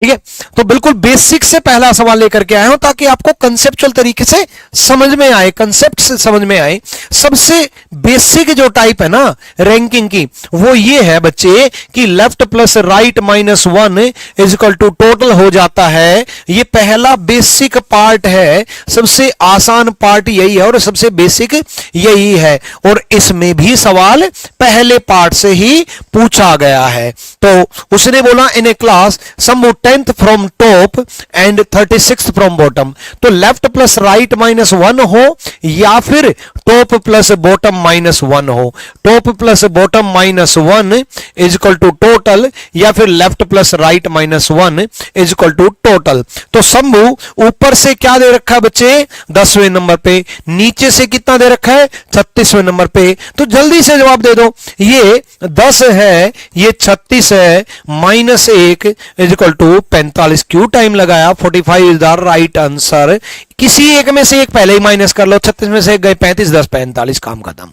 ठीक है, तो बिल्कुल बेसिक से पहला सवाल लेकर के आया हूं ताकि आपको कंसेप्चुअल तरीके से समझ में आए, कंसेप्ट से समझ में आए। सबसे बेसिक जो टाइप है ना रैंकिंग की वो ये है बच्चे कि left plus right minus 1 is equal to total हो जाता है। ये पहला बेसिक पार्ट है, सबसे आसान पार्ट यही है और सबसे बेसिक यही है, और इसमें भी सवाल पहले पार्ट से ही पूछा गया है। तो उसने बोला in a class some 10th from top and 36th from bottom, तो लेफ्ट प्लस राइट माइनस 1 हो या फिर टॉप प्लस बॉटम माइनस 1 हो। Top plus bottom minus 1 is equal to total, या फिर left plus right minus 1 is equal to total. तो शंभू ऊपर से क्या दे रखा है बच्चे 10वें नंबर पे, नीचे से कितना दे रखा है 36वें नंबर पे। तो जल्दी से जवाब दे दो, ये 10 है ये 36 है, माइनस 1 इज इक्वल टू 45। क्यों टाइम लगाया, 45 इज द राइट आंसर। किसी एक में से एक पहले ही माइनस कर लो, 36 में से एक गए 35, 10 45, काम खत्म।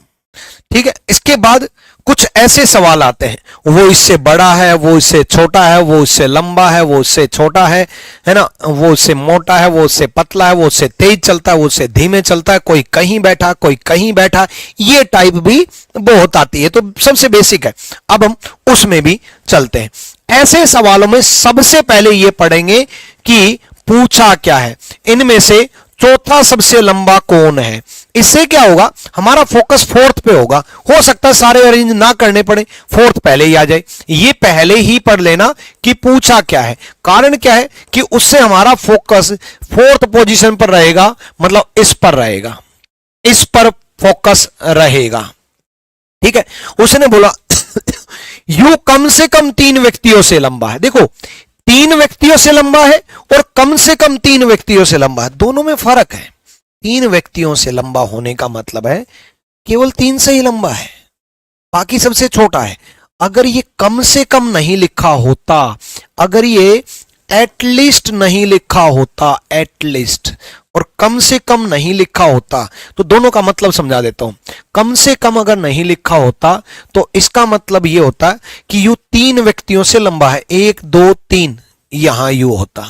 ठीक है, इसके बाद कुछ ऐसे सवाल आते हैं, वो इससे बड़ा है, वो इससे छोटा है, वो इससे लंबा है, वो इससे छोटा है ना, वो इससे मोटा है, वो इससे पतला है, वो इससे तेज चलता है, वो इससे धीमे चलता है, कोई कहीं बैठा कोई कहीं बैठा, ये टाइप भी बहुत आती है। तो सबसे बेसिक है, अब हम उसमें भी चलते हैं। ऐसे सवालों में सबसे पहले ये पढ़ेंगे कि पूछा क्या है, इनमें से चौथा सबसे लंबा कौन है। इससे क्या होगा, हमारा फोकस फोर्थ पे होगा। हो सकता है सारे अरेंज ना करने पड़े, फोर्थ पहले ही आ जाए। ये पहले ही पढ़ लेना कि पूछा क्या है। कारण क्या है कि उससे हमारा फोकस फोर्थ पोजीशन पर रहेगा, मतलब इस पर रहेगा, इस पर फोकस रहेगा। ठीक है, उसने बोला यू कम से कम 3 व्यक्तियों से लंबा है। देखो 3 व्यक्तियों से लंबा है और कम से कम 3 व्यक्तियों से लंबा है, दोनों में फर्क है। 3 व्यक्तियों से लंबा होने का मतलब है केवल 3 से ही लंबा है, बाकी सबसे छोटा है। अगर ये कम से कम नहीं लिखा होता, अगर ये एटलीस्ट नहीं लिखा होता, एटलीस्ट, और कम से कम नहीं लिखा होता, तो दोनों का मतलब समझा देता हूं। कम से कम अगर नहीं लिखा होता तो इसका मतलब यह होता कि यू 3 व्यक्तियों से लंबा है, 1 2 3, यहां यू होता,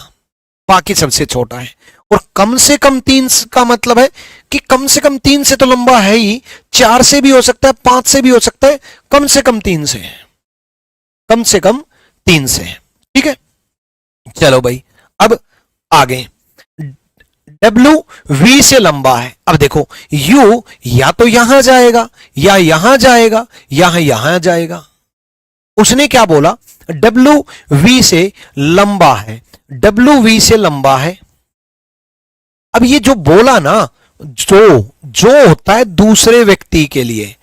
बाकी सबसे छोटा है। और कम से कम 3 का मतलब है कि कम से कम 3 से तो लंबा है ही, 4 से भी हो सकता है, 5 से भी हो सकता है, कम से कम 3 से है, कम से कम 3 से है। ठीक है, चलो भाई अब आगे। W V से लंबा है। अब देखो U या तो यहां जाएगा या यहां जाएगा या यहां जाएगा। उसने क्या बोला, W V से लंबा है, W V से लंबा है। अब ये जो बोला ना, जो होता है दूसरे व्यक्ति के लिए,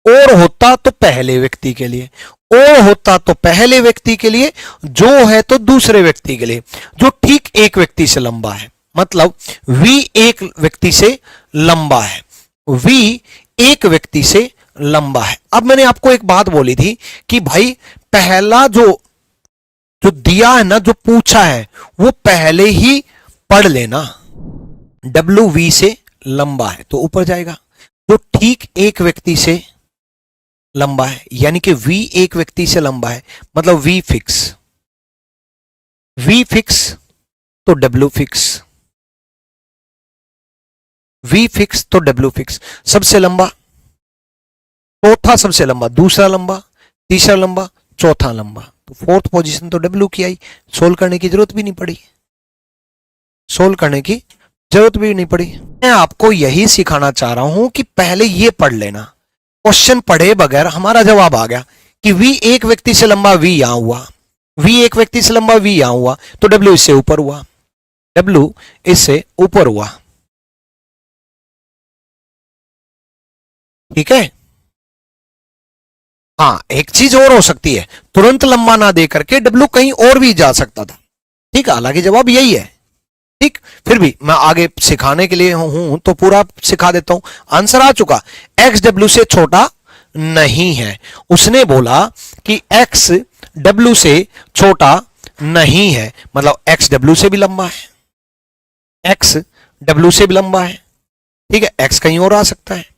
और होता तो पहले व्यक्ति के लिए, और होता तो पहले व्यक्ति के लिए, जो है तो दूसरे व्यक्ति के लिए। जो ठीक एक व्यक्ति से लंबा है, मतलब V एक व्यक्ति से लंबा है, V एक व्यक्ति से लंबा है। अब मैंने आपको एक बात बोली थी कि भाई पहला जो दिया है ना, जो पूछा है, वो पहले ही पढ़ लेना। W V से लंबा है तो ऊपर जाएगा, जो ठीक एक व्यक्ति से लंबा है, यानी कि V एक व्यक्ति से लंबा है, मतलब V फिक्स, V फिक्स तो W फिक्स, V फिक्स तो W फिक्स। सबसे लंबा, चौथा सबसे लंबा, दूसरा लंबा, तीसरा लंबा, चौथा लंबा, तो फोर्थ पोजीशन तो W की आई। सोल्व करने की जरूरत भी नहीं पड़ी, सोल्व करने की जरूरत भी नहीं पड़ी। मैं आपको यही सिखाना चाह रहा हूं कि पहले ये पढ़ लेना, क्वेश्चन पढ़े बगैर हमारा जवाब आ गया कि V एक व्यक्ति से लंबा, V यहां हुआ, V एक व्यक्ति से लंबा, V यहां हुआ, तो W इससे ऊपर हुआ, W इससे ऊपर हुआ। ठीक है, हाँ एक चीज और हो सकती है, तुरंत लंबा ना दे करके W कहीं और भी जा सकता था। ठीक है, हालांकि जवाब यही है। ठीक, फिर भी मैं आगे सिखाने के लिए हूं तो पूरा सिखा देता हूं। आंसर आ चुका, X W से छोटा नहीं है। उसने बोला कि X W से छोटा नहीं है, मतलब X W से भी लंबा है, X W से भी लंबा है। ठीक है, X कहीं और आ सकता है।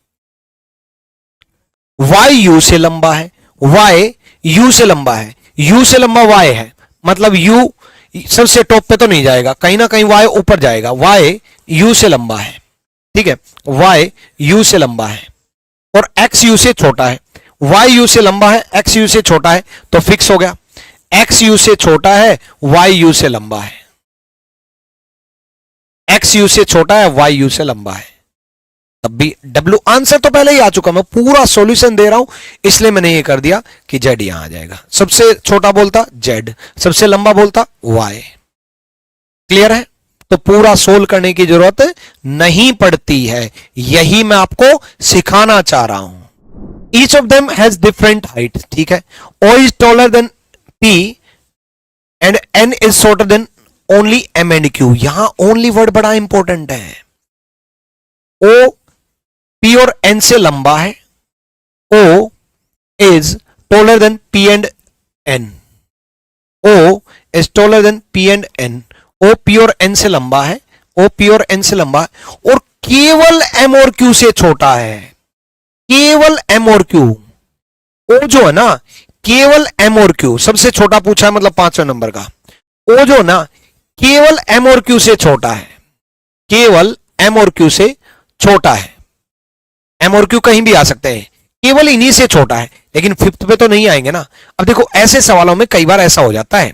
Y U से लंबा है, Y U से लंबा है, U से लंबा Y है, मतलब U सबसे टॉप पे तो नहीं जाएगा, कहीं ना कहीं y ऊपर जाएगा। y u से लंबा है, ठीक है, y u से लंबा है और x u से छोटा है। y u से लंबा है, x u से छोटा है, तो फिक्स हो गया। x u से छोटा है, y u से लंबा है, x u से छोटा है, y u से लंबा है। तब भी W आंसर तो पहले ही आ चुका, मैं पूरा सॉल्यूशन दे रहा हूं, इसलिए मैंने ये कर दिया कि Z यहां आ जाएगा। सबसे छोटा बोलता Z, सबसे लंबा बोलता Y। क्लियर है? तो पूरा सोल्व करने की जरूरत नहीं पड़ती है, यही मैं आपको सिखाना चाह रहा हूं। Each of them has different height, ठीक है। O is taller than P and N is shorter than only M and Q। यहां ओनली वर्ड बड़ा इंपॉर्टेंट है। O P और N से लंबा है, O is taller than P and N। O is taller than P and N। O P और N से लंबा है, O P और N से लंबा है और केवल M और Q से छोटा है। केवल M और Q। O जो है ना, केवल M और Q सबसे छोटा पूछा है, मतलब 5वें नंबर का। O जो ना केवल M और Q से छोटा है, केवल M और Q से छोटा है। M और Q कहीं भी आ सकते हैं, केवल इन्हीं से छोटा है, लेकिन फिफ्थ पे तो नहीं आएंगे ना। अब देखो ऐसे सवालों में कई बार ऐसा हो जाता है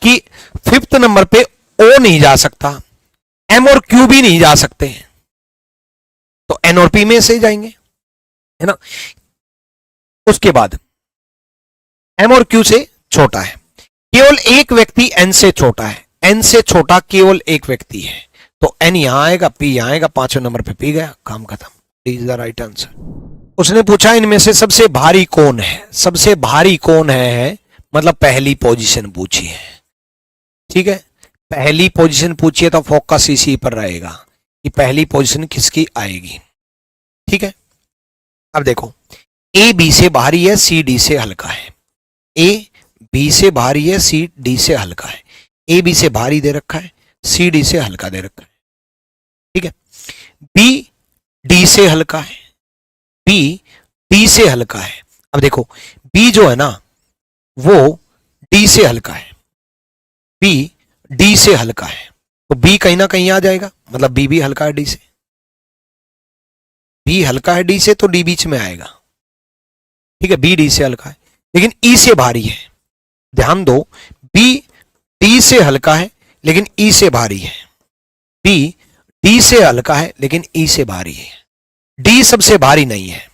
कि फिफ्थ नंबर पे O नहीं जा सकता, M और Q भी नहीं जा सकते, तो N और P में से जाएंगे, है ना। उसके बाद M और Q से छोटा है, केवल एक व्यक्ति N से छोटा है, N से छोटा केवल एक व्यक्ति है, तो N यहां आएगा, P यहां आएगा, 5वें नंबर पे P गया, काम खत्म। Is the right answer. उसने पूछा इनमें से सबसे भारी कौन है। सबसे भारी कौन है मतलब पहली पोजीशन पूछी है, ठीक है। पहली पोजीशन पूछिए तो फोकस इसी पर रहेगा कि पहली पोजीशन किसकी आएगी, ठीक है। अब देखो A B से भारी है, C D से हल्का है। A B से भारी है, C D से हल्का है। A B से भारी दे रखा है, C D से हल्का दे रखा है, ठीक है। B D से हल्का है, B D से हल्का है। अब देखो B जो है ना वो D से हल्का है, B D से हल्का है, तो B कहीं ना कहीं आ जाएगा, मतलब B भी हल्का है D से। B हल्का है D से तो D बीच में आएगा, ठीक है। B D से हल्का है लेकिन E से भारी है। ध्यान दो, B D से हल्का है लेकिन E से भारी है। B D से हल्का है लेकिन E से भारी है। D सबसे भारी नहीं है।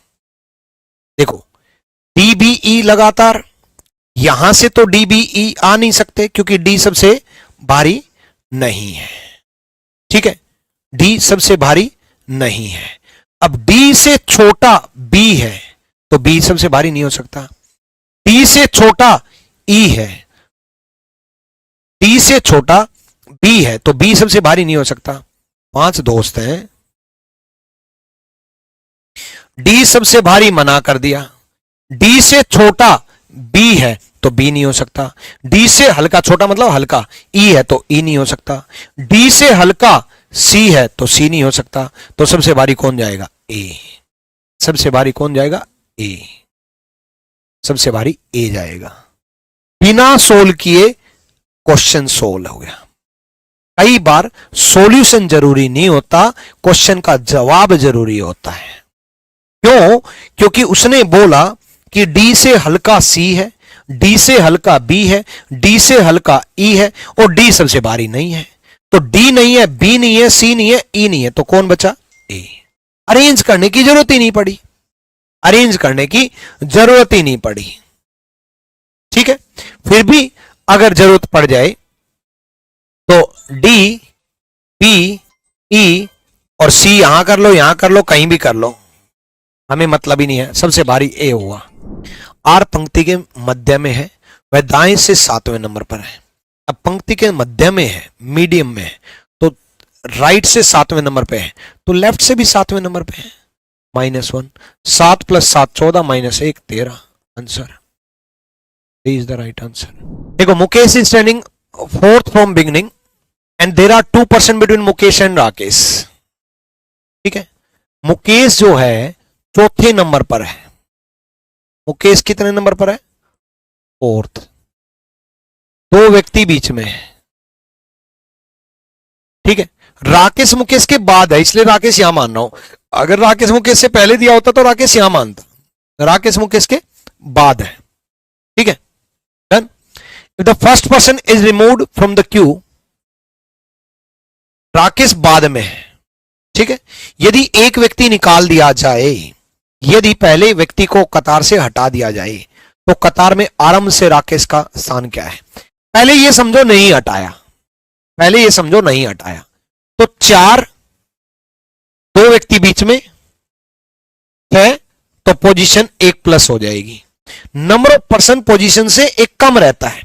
देखो D B E लगातार, यहां से तो D B E आ नहीं सकते क्योंकि D सबसे भारी नहीं है, ठीक है। D सबसे भारी नहीं है। अब D से छोटा B है तो B सबसे भारी नहीं हो सकता। D से छोटा E है, D से छोटा B है तो B सबसे भारी नहीं हो सकता। 5 दोस्त हैं, D सबसे भारी मना कर दिया। D से छोटा B है तो B नहीं हो सकता। D से हल्का, छोटा मतलब हल्का, E है तो E नहीं हो सकता। D से हल्का C है तो C नहीं हो सकता। तो सबसे भारी कौन जाएगा? A। सबसे भारी कौन जाएगा? A। सबसे भारी A जाएगा। बिना सोल्व किए क्वेश्चन सोल्व हो गया। कई बार सॉल्यूशन जरूरी नहीं होता, क्वेश्चन का जवाब जरूरी होता है। क्यों? क्योंकि उसने बोला कि D से हल्का C है, D से हल्का B है, D से हल्का E है और D सबसे भारी नहीं है। तो D नहीं है, B नहीं है, C नहीं है, E नहीं है, तो कौन बचा? A। अरेंज करने की जरूरत ही नहीं पड़ी, अरेंज करने की जरूरत ही नहीं पड़ी, ठीक है। फिर भी अगर जरूरत पड़ जाए तो D, B, E और C यहां कर लो, यहां कर लो, कहीं भी कर लो, हमें मतलब ही नहीं है। सबसे भारी A हुआ। R पंक्ति के मध्य में है, वह दाएं से 7वें नंबर पर है। अब पंक्ति के मध्य में है, मीडियम में है, तो राइट से 7वें नंबर पे है, तो लेफ्ट से भी 7वें नंबर पे है। -1, 7 + 7 14, -1 13। Answer is the right answer. देखो Mukesh is standing 4th from beginning and there are 2% between Mukesh and Rakesh, ठीक है। मुकेश जो है 4थे नंबर पर है। मुकेश कितने नंबर पर है? 4th। 2 व्यक्ति बीच में है, ठीक है, राकेश मुकेश के बाद है इसलिए राकेश यहां मान रहा हूं। अगर राकेश मुकेश से पहले दिया होता तो राकेश यहां मानता, राकेश मुकेश के बाद है। ठीक है, done. If the first person is removed from the Q, Rakesh बाद में है। ठीक है, यदि एक व्यक्ति निकाल दिया जाए, यदि पहले व्यक्ति को कतार से हटा दिया जाए तो कतार में आरंभ से राकेश का स्थान क्या है? पहले ये समझो नहीं हटाया, पहले ये समझो नहीं हटाया, तो 4 2 व्यक्ति बीच में है तो पोजीशन 1 प्लस हो जाएगी। नंबर ऑफ पर्सन पोजीशन से 1 कम रहता है।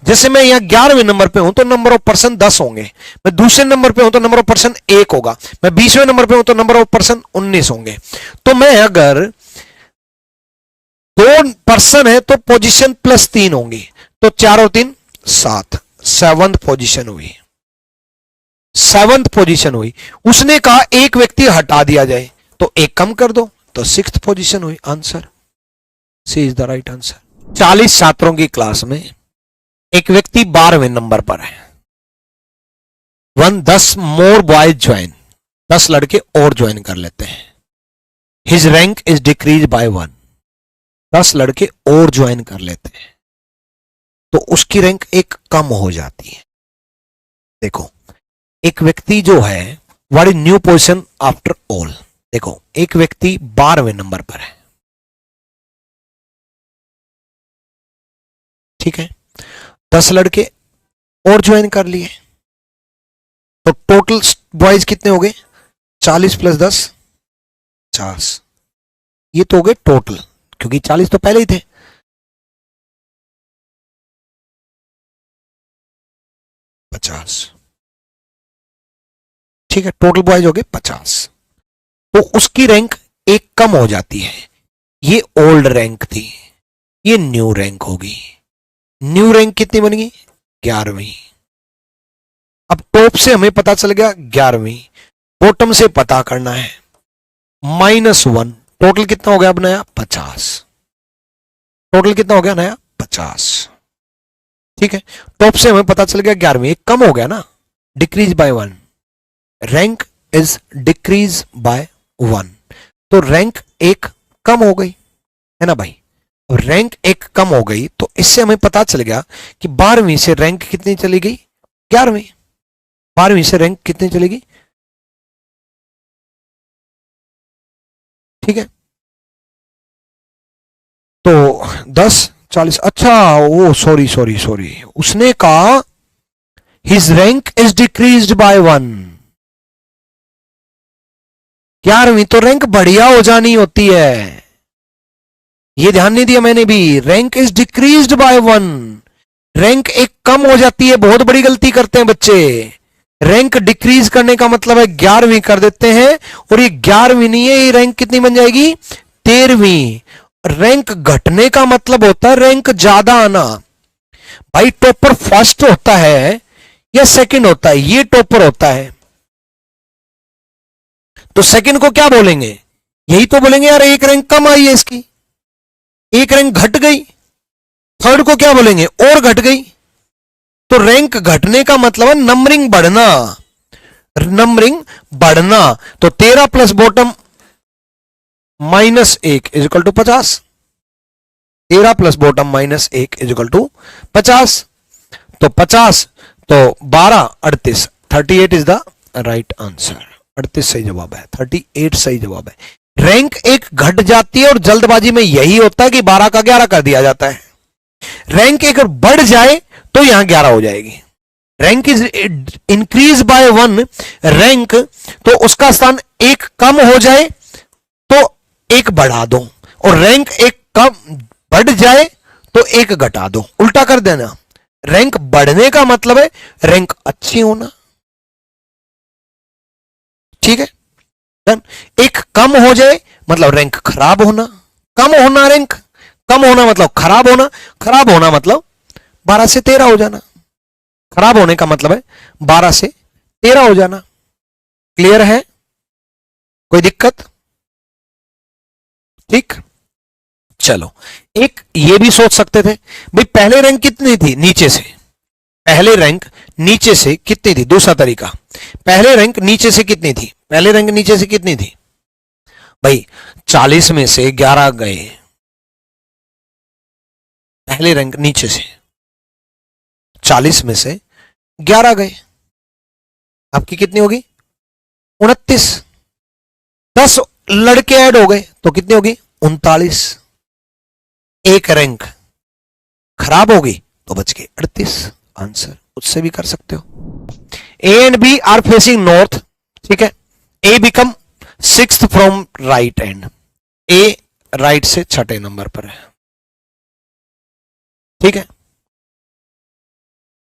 जैसे मैं यहां 11वें नंबर पे हूं तो नंबर ऑफ पर्सन 10 होंगे, मैं दूसरे नंबर पे हूं तो नंबर ऑफ पर्सन 1 होगा, मैं 20वें नंबर पे हूं तो नंबर ऑफ पर्सन 19 होंगे। तो मैं अगर 2 पर्सन है तो पोजीशन प्लस 3 होंगी, तो 4 और 3 7, 7th पोजीशन हुई, 7th पोजीशन हुई। उसने कहा एक व्यक्ति हटा दिया जाए तो 1 कम कर दो, तो 6th पोजीशन हुई। Answer C is the right answer. 40 छात्रों की क्लास में एक व्यक्ति 12वें नंबर पर है। 10 मोर बॉयज ज्वाइन, 10 लड़के और ज्वाइन कर लेते हैं। His rank is decrease by 1, 10 लड़के और ज्वाइन कर लेते हैं तो उसकी रैंक 1 कम हो जाती है। देखो एक व्यक्ति जो है what is new position after all, देखो एक व्यक्ति 12वें नंबर पर है। ठीक है, 10 लड़के और ज्वाइन कर लिए तो टोटल बॉयज कितने हो गए? 40 प्लस 10 50। ये तो हो गए टोटल, क्योंकि 40 तो पहले ही थे। ठीक है, टोटल बॉयज हो गए 50, तो उसकी रैंक 1 कम हो जाती है। ये ओल्ड रैंक थी, ये न्यू रैंक होगी। न्यू रैंक कितनी बनेगी? 11वीं। अब टॉप से हमें पता चल गया 11वीं, बॉटम से पता करना है -1। टोटल कितना हो गया अब नया? 50। टोटल कितना हो गया नया? 50। ठीक है, टॉप से हमें पता चल गया 11वीं, 1 कम हो गया ना, decrease by 1, rank is decrease by 1, तो रैंक 1 कम हो गई है ना भाई। रैंक 1 कम हो गई तो इससे हमें पता चल गया कि 12वीं से रैंक कितनी चली गई? 11वीं। 12वीं से रैंक कितनी चलेगी? ठीक है, तो 10 40। अच्छा वो सॉरी सॉरी सॉरी, उसने कहा his rank is decreased bye 1। 11वीं तो रैंक बढ़िया हो जानी होती है, ये ध्यान नहीं दिया मैंने भी। Rank is decreased bye 1, rank 1 कम हो जाती है। बहुत बड़ी गलती करते हैं बच्चे, रैंक डिक्रीज करने का मतलब है 11वीं कर देते हैं, और ये 11वीं नहीं है, ये रैंक कितनी बन जाएगी? 13वीं। रैंक घटने का मतलब होता है रैंक ज्यादा आना। भाई टॉपर फर्स्ट होता है या सेकंड होता है? ये टॉपर होता है, तो सेकंड को क्या बोलेंगे? यही तो बोलेंगे यार 1 रैंक कम आई है इसकी, 1 रैंक घट गई। थर्ड को क्या बोलेंगे? और घट गई। तो रैंक घटने का मतलब है नंबरिंग बढ़ना, नंबरिंग बढ़ना। तो 13 plus bottom -1 is equal to 50। 13 plus bottom -1 is equal to 50। तो 50 तो 12 38, 38 इज द राइट आंसर। 38 सही जवाब है, 38 सही जवाब है। रैंक 1 घट जाती है और जल्दबाजी में यही होता है कि 12 का 11 कर दिया जाता है। रैंक 1 बढ़ जाए तो यहां 11 हो जाएगी। Rank is increase by 1, rank तो उसका स्थान 1 कम हो जाए तो 1 बढ़ा दो, और रैंक 1 कम बढ़ जाए तो 1 घटा दो, उल्टा कर देना। रैंक बढ़ने का मतलब है रैंक अच्छी होना। ठीक है, 1 कम हो जाए मतलब रैंक खराब होना। कम होना, रैंक कम होना मतलब खराब होना। खराब होना मतलब 12 से 13 हो जाना। खराब होने का मतलब है 12 से 13 हो जाना। क्लियर है? कोई दिक्कत? ठीक, चलो एक ये भी सोच सकते थे भाई पहले रैंक कितनी थी नीचे से, पहले रैंक नीचे से कितनी थी? दूसरा तरीका, पहले रैंक नीचे से कितनी थी? पहले रैंक नीचे से कितनी थी भाई? 40 में से 11 गए, पहले रैंक नीचे से 40 में से 11 गए, आपकी कितनी होगी? 29। 10 लड़के ऐड हो गए तो कितनी होगी? 39। एक रैंक खराब होगी तो बच गए 38। आंसर उससे भी कर सकते हो। A and B are facing north, ठीक है। A become 6th from right end, A right से छठे नंबर पर है, ठीक है।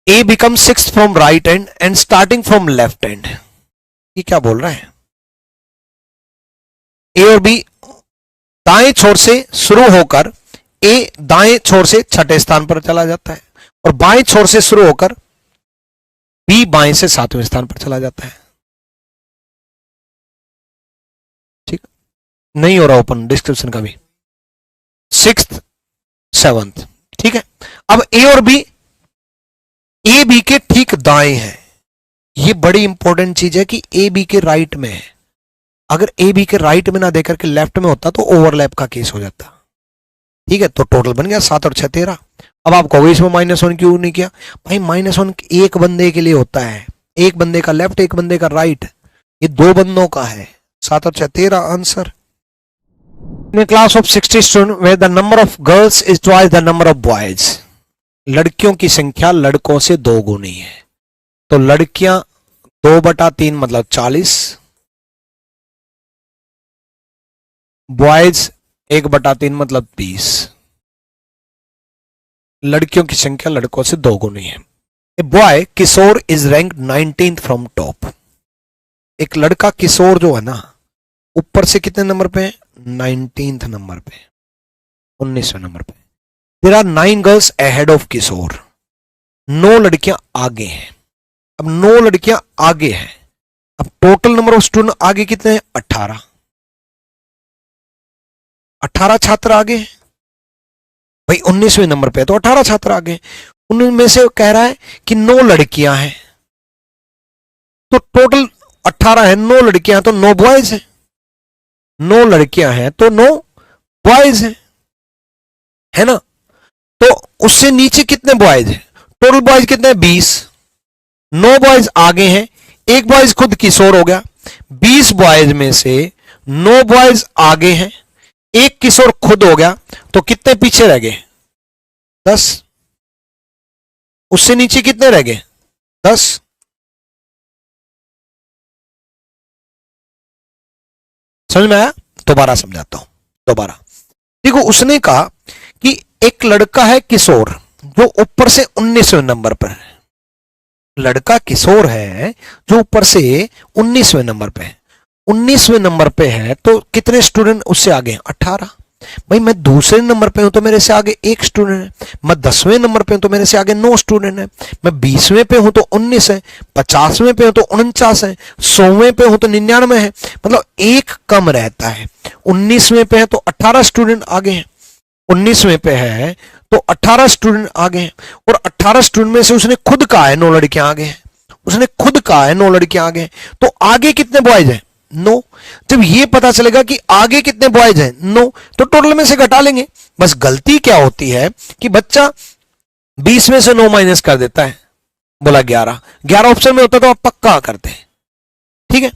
A become 6th from right end and starting from left end. ये क्या बोल रहा है? ए और बी दाएं छोर से शुरू होकर ए दाएं छोर से छठे स्थान पर चला जाता है और बाएं छोर से शुरू होकर बी बाएं से 7वें स्थान पर चला जाता है, ठीक। नहीं हो रहा ओपन डिस्क्रिप्शन का भी, 6th 7th, ठीक है। अब ए और बी, ए बी के ठीक दाएं हैं। ये बड़ी इंपॉर्टेंट चीज है कि ए बी के राइट में है। अगर ए बी के राइट में ना देकर के लेफ्ट में होता तो ओवरलैप का केस हो जाता, ठीक है। तो टोटल बन गया 7 और 6 13। अब आप कहोगे इसमें -1 क्यों नहीं किया? भाई -1 एक बंदे के लिए होता है, एक बंदे का लेफ्ट एक बंदे का राइट, ये 2 बंदों का है। 7 और 6 13 answer. In a class of 60 students where the number of girls is twice the number of boys, लड़कियों की संख्या लड़कों से 2 गुनी है, तो लड़कियां 2/3 मतलब 40, बॉयज 1/3 मतलब 20। लड़कियों की संख्या लड़कों से 2 गुनी है। A boy Kishore is ranked 19th from top. एक लड़का किशोर जो है ना, ऊपर से कितने नंबर पे है? 19th नंबर पे, 19वें नंबर पे। There are 9 girls ahead of Kishore. 9 लड़कियां आगे हैं। अब 9 लड़कियां आगे हैं, अब टोटल नंबर ऑफ स्टूडेंट आगे कितने हैं? 18। 18 छात्र आगे हैं भाई, 19वें नंबर पे है तो 18 छात्र आगे। उनमें से कह रहा है कि 9 लड़कियां हैं, तो टोटल 18 है, 9 लड़कियां हैं तो 9 बॉयज हैं। 9 लड़कियां हैं तो 9 बॉयज हैं, है ना। तो उससे नीचे कितने बॉयज हैं? टोटल बॉयज कितने हैं? 20। 9 बॉयज आगे हैं, एक बॉयज खुद किशोर हो गया। 20 बॉयज में से 9 बॉयज आगे हैं, एक किशोर खुद हो गया, तो कितने पीछे रह गए? 10। उससे नीचे कितने रह गए? 10। समझ में आया? दोबारा समझाता हूं, दोबारा देखो। उसने कहा कि एक लड़का है किशोर जो ऊपर से 19वें नंबर पर है। लड़का किशोर है जो ऊपर से 19वें नंबर पे है। 19वें नंबर पे है तो कितने स्टूडेंट उससे आगे हैं? 18। भाई मैं दूसरे नंबर पे हूं तो मेरे से आगे 1 स्टूडेंट है। मैं 10वें नंबर पे हूं तो मेरे से आगे 9 स्टूडेंट है। मैं 20वें पे हूं तो 19 है, 50वें पे हूं तो 49 है, 100वें पे हूं तो 99 है, मतलब 1 कम रहता है। 19वें पे है तो 18 स्टूडेंट आगे हैं। 19वें पे है तो 18 स्टूडेंट आगे हैं, और 18 स्टूडेंट में से उसने खुद कहा है 9 लड़कियां आगे हैं। उसने खुद कहा है 9 लड़कियां आगे हैं, तो आगे कितने बॉयज हैं? 9। जब ये पता चलेगा कि आगे कितने बॉयज हैं? 9, तो टोटल में से घटा लेंगे। बस गलती क्या होती है कि बच्चा 20 में से 9 माइनस कर देता है, बोला 11। 11 ऑप्शन में होता तो आप पक्का करते हैं, ठीक है।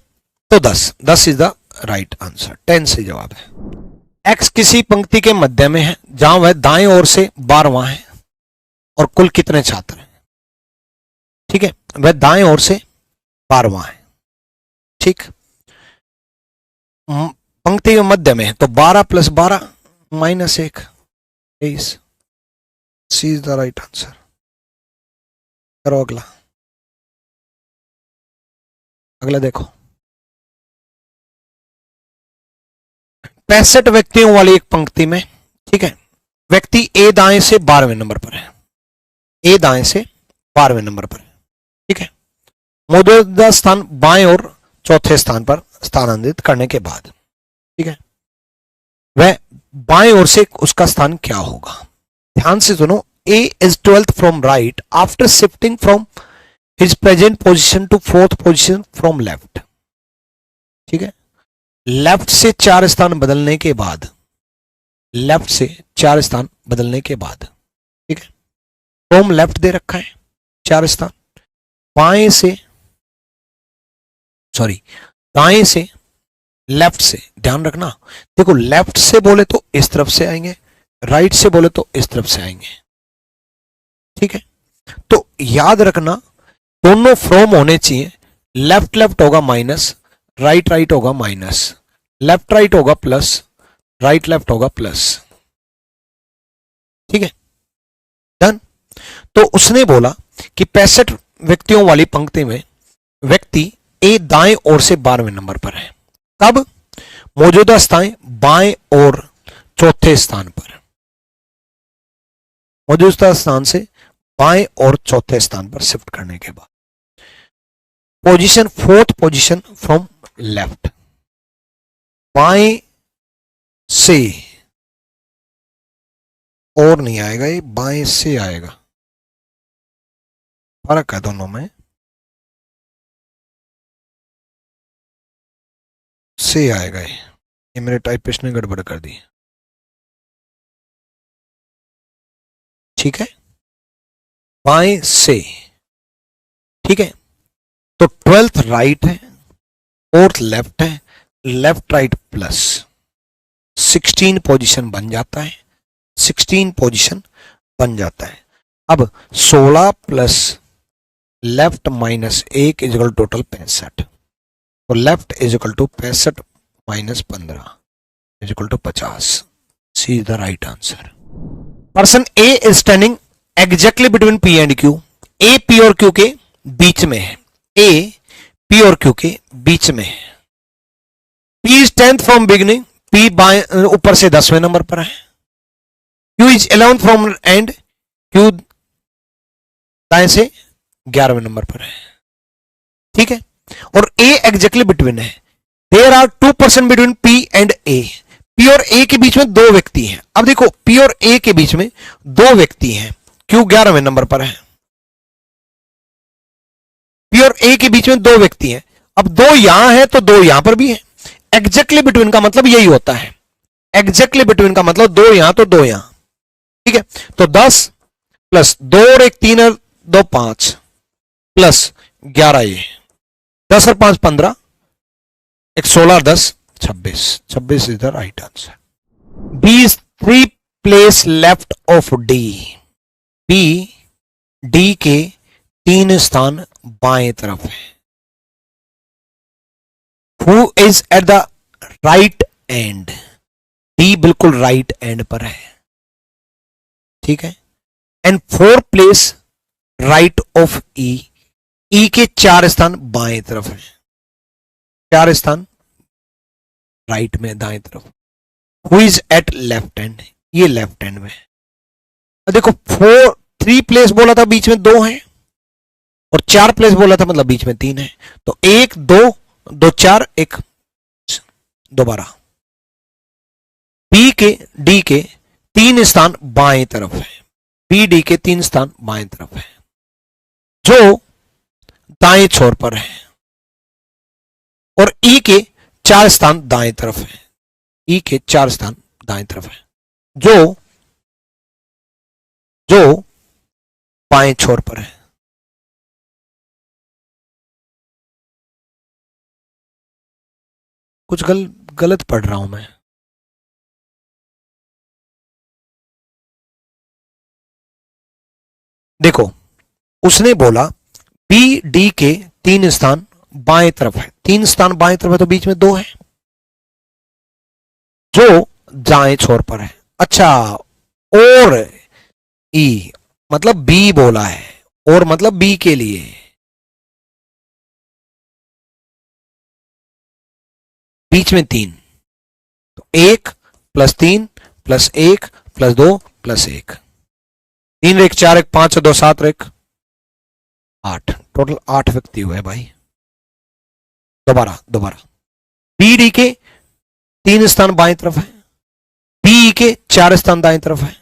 तो 10 इज द राइट आंसर। 10 से जवाब है। एक्स किसी पंक्ति के मध्य में है जहां वह दाएं ओर से 12वां है और कुल कितने छात्र हैं? ठीक है, वह दाएं ओर से 12वां है, ठीक। पंक्ति के मध्य में है तो 12 + 12 -1 23। C is the right answer. करो अगला। अगला देखो, 65 व्यक्तियों वाली एक पंक्ति में, ठीक है, व्यक्ति ए दाएं से 12वें नंबर पर है। ए दाएं से 12वें नंबर पर है, ठीक है। मौजूदा स्थान बाएं और चौथे स्थान पर स्थानांतरित करने के बाद, ठीक है, वह बाएं ओर से उसका स्थान क्या होगा? ध्यान से सुनो। A is 12th from right after shifting from his present position to fourth position from left. ठीक है, लेफ्ट से 4 स्थान बदलने के बाद, लेफ्ट से 4 स्थान बदलने के बाद, ठीक है, फ्रॉम लेफ्ट दे रखा है 4 स्थान, बाएं से सॉरी दाएं से, लेफ्ट से, ध्यान रखना, देखो लेफ्ट से बोले तो इस तरफ से आएंगे, राइट से बोले तो इस तरफ से आएंगे। ठीक है, तो याद रखना दोनों फ्रॉम होने चाहिए, लेफ्ट लेफ्ट होगा माइनस, राइट राइट होगा माइनस, लेफ्ट राइट होगा प्लस, राइट लेफ्ट होगा प्लस। ठीक है, डन। तो उसने बोला कि 65 व्यक्तियों वाली पंक्ति में व्यक्ति ए दाएं ओर से 12वें नंबर पर है। कब? मौजूदा स्थान बाएं और चौथे स्थान पर, मौजूदा स्थान से बाएं और चौथे स्थान पर शिफ्ट करने के बाद, position fourth position from left, बाएं से, और नहीं आएगा ये, बाएं से आएगा, फर्क है दोनों में, से आएगा ये मेरे टाइपिस्ट ने गड़बड़ कर दी। ठीक है, बाएं से। ठीक है, तो 12th राइट है, 4th लेफ्ट है, लेफ्ट राइट प्लस 16 पोजीशन बन जाता है, 16 पोजीशन बन जाता है। अब 16 plus left minus 1 is equal total 65, तो left is equal to 65 minus 15 is equal to 50। C is the right answer. Person A is standing exactly between P and Q. A P और Q के बीच में है, ए पी और Q के बीच में है। P is 10th from beginning, P बाएं ऊपर से 10वें नंबर पर है। Q is 11th from end, Q दाएं से 11वें नंबर पर है। ठीक है, और ए एग्जैक्टली बिटवीन है। There are 2 person between P and A. P और ए के बीच में 2 व्यक्ति हैं। अब देखो पी और ए के बीच में 2 व्यक्ति हैं, क्यू 11वें नंबर पर है। पी और ए के बीच में 2 व्यक्ति हैं, अब 2 यहां है तो 2 यहां पर भी है। एग्जैक्टली बिटवीन का मतलब यही होता है, एग्जैक्टली बिटवीन का मतलब 2 यहां तो 2 यहां। ठीक है, तो 10 प्लस 2 और 1 3 और 2 5 प्लस 11 ये 10 और 5 15, 1 16 और 10 26, 26 is the right answer. B is 3 place left of D. B D के 3 स्थान बाएं तरफ है। Who is at the right end. D बिल्कुल राइट एंड पर है। ठीक है, and 4 place right of E. E के 4 स्थान बाएं तरफ है, 4 स्थान राइट में दाएं तरफ। Who is at left end, ये लेफ्ट एंड में है। देखो 3 प्लेस बोला था बीच में 2 है, और 4 प्लेस बोला था मतलब बीच में 3 है, तो 1 2 2 4 1 दोबारा। बी के डी के 3 स्थान बाएं तरफ है। बी डी के 3 स्थान बाएं तरफ है, जो दाएं छोर पर है, और ई के 4 स्थान दाएं तरफ है। ई के 4 स्थान दाएं तरफ है, जो बाएं छोर पर है। कुछ गलत पढ़ रहा हूं मैं। देखो उसने बोला बी डी के 3 स्थान बाएं तरफ है। 3 स्थान बाएं तरफ है तो बीच में 2 है, जो दाएं छोर पर है। अच्छा, और ई मतलब बी बोला है, और मतलब बी के लिए। बीच में 3, तो 1 plus 3 plus 1 plus 2 plus 1, 3 1 4 1 5 2 7 1 8, total 8 व्यक्ति हुए भाई। दोबारा बी डी के 3 स्थान बाएं तरफ है, बी के 4 स्थान दाएं तरफ है,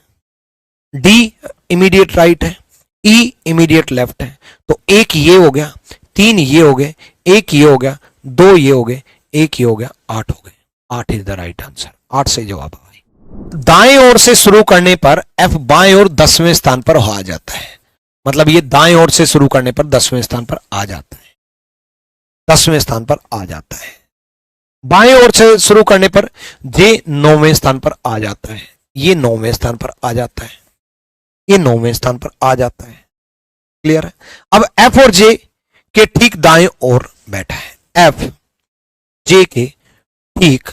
डी इमीडिएट राइट है, ई इमीडिएट लेफ्ट है, तो एक ये हो गया, 3 ये हो गए, एक ये हो गया, 2 ये हो गए, एक ये हो गया, 8 हो गए। 8 इज द राइट आंसर। 8 सही जवाब है भाई। दाएं ओर से शुरू करने पर एफ बाएं ओर 10वें स्थान पर आ जाता है। मतलब ये दाएं ओर से शुरू करने पर 10वें स्थान पर आ जाता है, 10वें स्थान पर आ जाता है। बाएं ओर से शुरू करने पर जे 9वें स्थान पर आ जाता है, ये 9वें स्थान पर आ जाता है, ये 9वें स्थान पर आ जाता है। क्लियर है? अब एफ और जे के ठीक दाएं ओर बैठा है, एफ जे के ठीक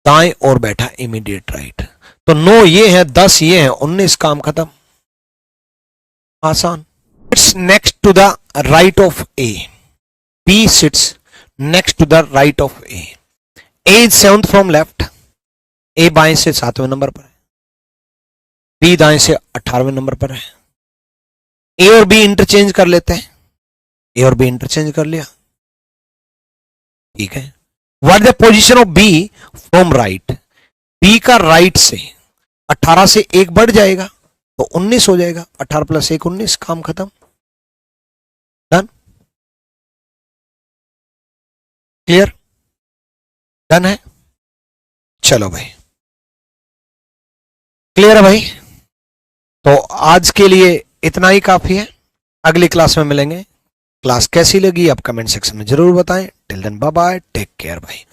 दाएं ओर बैठा, इमीडिएट राइट। तो 9 ये है, 10 ये है, 19, काम खत्म। आसान। It's next to the right of A, B sits next to the right of A. A is 7th from left, A बाएं से 7वें नंबर पर है, बी दाएं से 18वें नंबर पर है। ए और बी इंटरचेंज कर लेते हैं, ए और बी इंटरचेंज कर लिया, ठीक है। What the position of B from right, B का राइट से 18 से 1 बढ़ जाएगा तो 19 हो जाएगा, 18 + 1 19, काम खत्म। डन? क्लियर? डन है? चलो भाई, क्लियर है भाई? तो आज के लिए इतना ही काफी है, अगली क्लास में मिलेंगे। क्लास कैसी लगी आप कमेंट सेक्शन में जरूर बताएं। Till then bye bye, take care भाई।